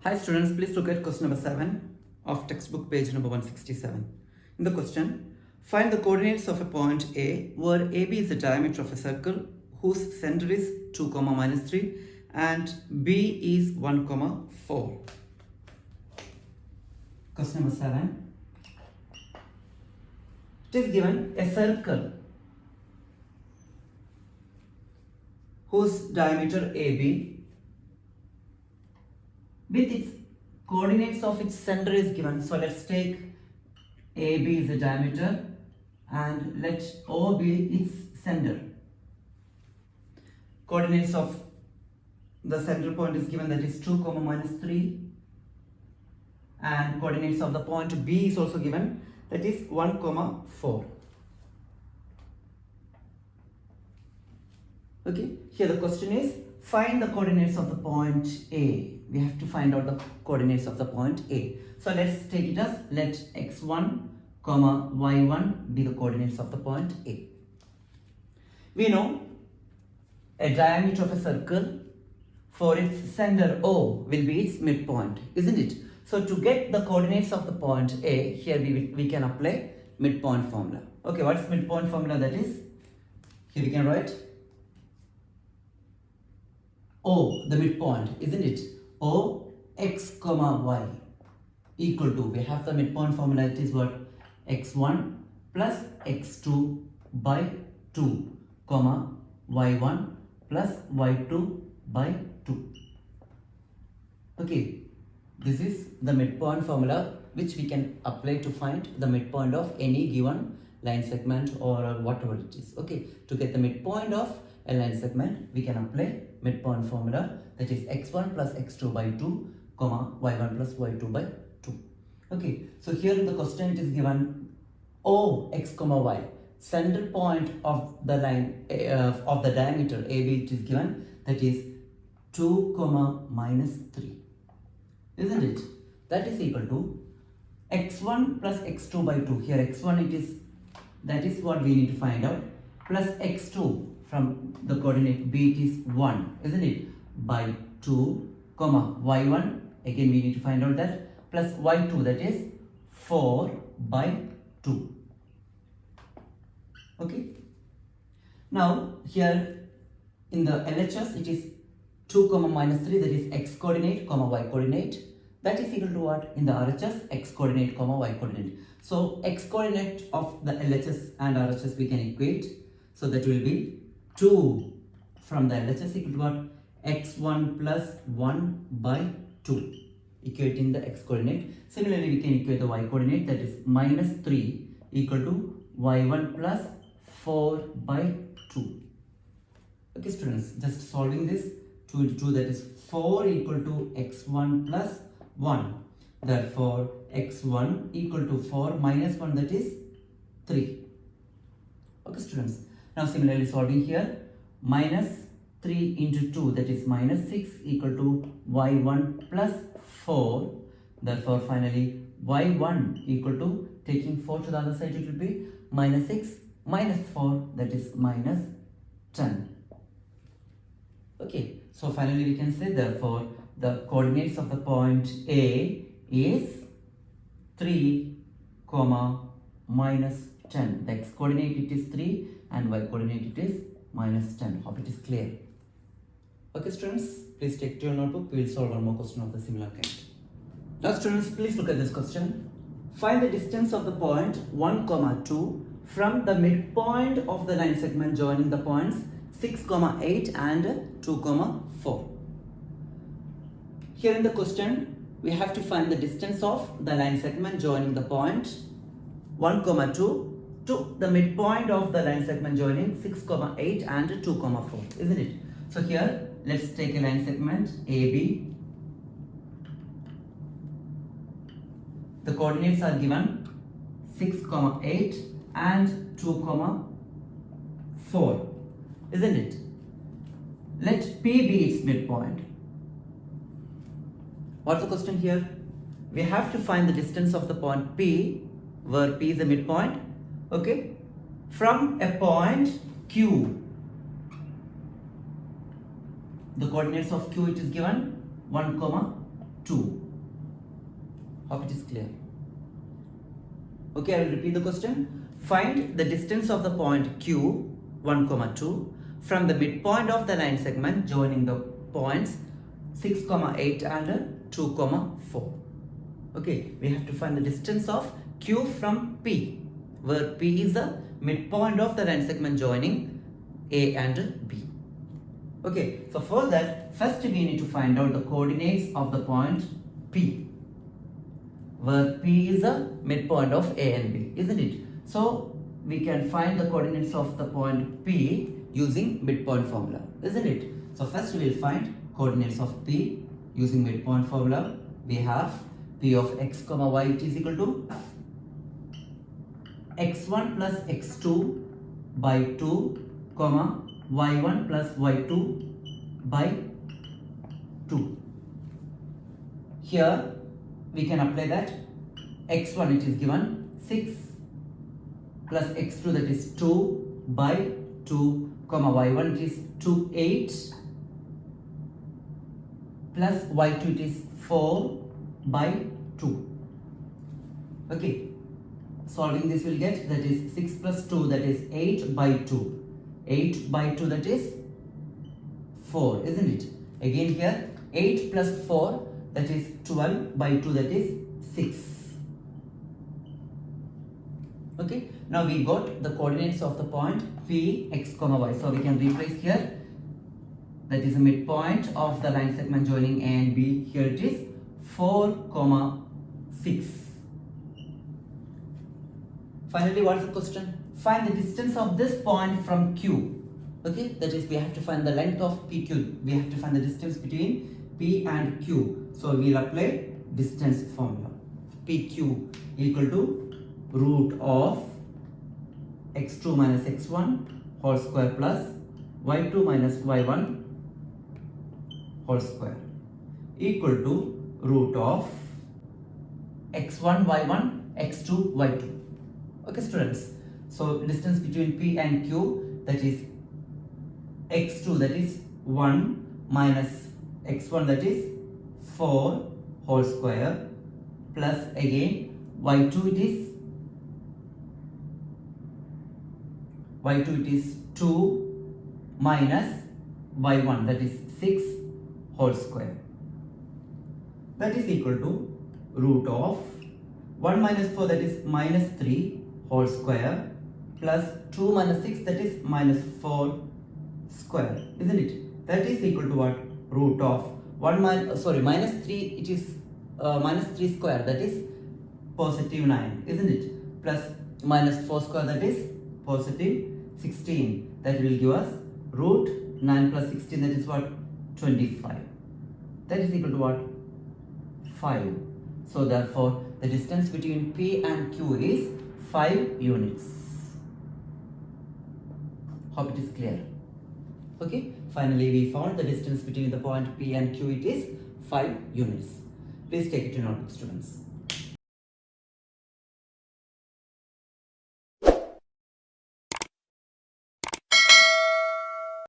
Hi students, please look at question number 7 of textbook page number 167. In the question, find the coordinates of a point A where AB is the diameter of a circle whose center is 2, -3 and B is 1, 4. Question number 7. It is given a circle whose diameter AB with its coordinates of its center is given. So let's take AB is the diameter and let O be its center. Coordinates of the center point is given, that is 2, -3, and coordinates of the point B is also given, that is 1, 4. Okay, here the question is find the coordinates of the point A. We have to find out the coordinates of the point A. So let's take it as let x1, y1 be the coordinates of the point A. We know a diameter of a circle for its center O will be its midpoint, isn't it? So to get the coordinates of the point A, here we can apply midpoint formula. Okay, what's midpoint formula? That is, here we can write O, the midpoint, isn't it? O x, y equal to, we have the midpoint formula, it is what? X1 plus x2 by 2, y1 plus y2 by 2. Okay, this is the midpoint formula which we can apply to find the midpoint of any given line segment or whatever it is. Okay, to get the midpoint of a line segment, we can apply midpoint formula, that is x1 plus x2 by 2, y1 plus y2 by 2. Okay, so here in the question it is given O x, y, center point of the line of the diameter AB, it is given, that is 2, -3, isn't it? That is equal to x1 plus x2 by 2. Here x1 it is, that is what we need to find out, plus x2 from the coordinate B, it is 1, isn't it, by 2, y1, again we need to find out that, plus y2, that is 4 by 2. Okay, now here in the LHS it is 2, -3, that is x coordinate, y coordinate, that is equal to what? In the RHS, x coordinate, y coordinate. So x coordinate of the LHS and RHS we can equate, so that will be 2 from the LHS equal to what? X1 plus 1 by 2, equating the x coordinate. Similarly, we can equate the y coordinate, that is -3 equal to y1 plus 4 by 2. Okay students, just solving this, 2 into 2, that is 4 equal to x1 plus 1. Therefore, x1 equal to 4 minus 1, that is 3. Okay students, now similarly solving here, -3 into 2, that is -6 equal to y1 plus 4. Therefore, finally y1 equal to, taking 4 to the other side, it will be -6 minus 4, that is -10. Okay, so finally we can say, therefore the coordinates of the point A is 3, -10. The x coordinate it is 3 and y coordinate it is -10. Hope it is clear. Okay students, please take to your notebook. We will solve one more question of the similar kind. Now students, please look at this question. Find the distance of the point 1, 2 from the midpoint of the line segment joining the points 6, 8 and 2, 4. Here in the question, we have to find the distance of the line segment joining the point 1, 2 to the midpoint of the line segment joining 6, 8 and 2, 4, isn't it? So here, let's take a line segment AB. The coordinates are given 6, 8 and 2, 4, isn't it? Let P be its midpoint. What's the question here? We have to find the distance of the point P, where P is the midpoint, okay, from a point Q. The coordinates of Q, it is given 1, 2. Hope it is clear. Okay, I will repeat the question. Find the distance of the point Q 1, 2 from the midpoint of the line segment joining the points 6, 8 and 2, 4. Okay, we have to find the distance of Q from P, where P is the midpoint of the line segment joining A and B. Okay, so for that, first we need to find out the coordinates of the point P, where P is the midpoint of A and B, isn't it? So we can find the coordinates of the point P using midpoint formula, isn't it? So first we will find coordinates of P using midpoint formula. We have P of x, y is equal to x1 plus x2 by 2, y1 plus y2 by 2. Here we can apply that. X1 it is given 6 plus x2 that is 2 by 2, y1 it is 2, 8 plus y2 it is 4 by 2. Okay, solving this will get, that is 6 plus 2 that is 8 by 2. 8 by 2 that is 4, isn't it? Again here 8 plus 4 that is 12 by 2 that is 6. Okay, now we got the coordinates of the point P, x, y. So we can replace here. That is the midpoint of the line segment joining A and B. Here it is 4, 6. Finally, what is the question? Find the distance of this point from Q. Okay, that is we have to find the length of PQ. We have to find the distance between P and Q. So we will apply distance formula. PQ equal to root of x2 minus x1 whole square plus y2 minus y1 whole square equal to root of x1 y1 x2 y2. Okay students, so distance between P and Q, that is x2 that is 1 minus x1 that is 4 whole square plus again y2 it is 2 minus y1 that is 6 whole square, that is equal to root of 1 minus 4 that is minus 3 whole square plus 2 minus 6 that is minus 4 square, isn't it? That is equal to what? Root of minus 3, it is minus 3 square, that is positive 9, isn't it? Plus minus 4 square, that is positive 16. That will give us root 9 plus 16, that is what? 25. That is equal to what? 5. So therefore the distance between P and Q is 5 units. Hope it is clear. Okay, finally we found the distance between the point P and Q, it is 5 units. Please take it to note, students.